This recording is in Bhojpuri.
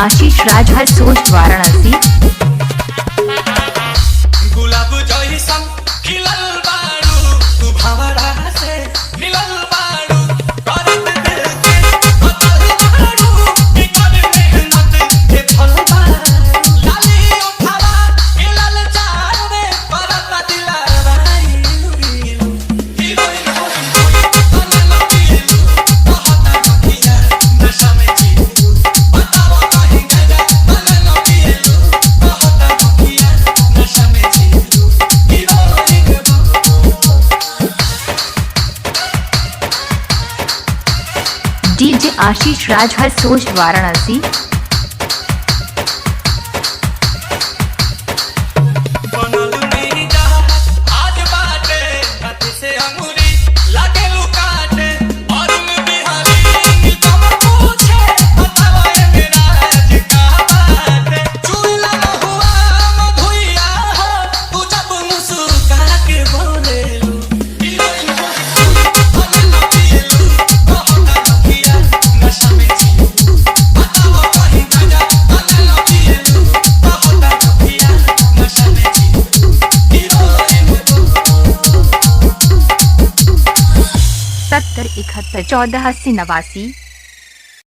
आशीष राज हरसोट वाराणसी। गुलाब जइसन खिलल बारू तू भंवरा से मिलल बारू करत दिल के बदल बारू निकल मेहनत के फल बारू लाली उठावा मिलल चार में परत दिलवाई हीरोइन तनन पीलू कहता नखिया नशा में जीलू बताओ कहीं गया तनन पीलू कहता नखिया नशा में जीलू डीजे आशीष राज हरसोट वाराणसी। बनल मेरी जहाज आज बाटे हाथ से अंगूरी लागे लुकाटे और मैं बिहारी तुम पूछे बताओ ये मेरा आज का बाटे चूल्हा न हुआ मधुइया हो तू जब मुस्कुरा के बोले लो हीरोइन हो तनन पीलू कहता नखिया नशा में जीलू बताओ कहीं गया तनन पीलू कहता नखिया नशा में जीलू हीरोइन 70 71 14 80 89।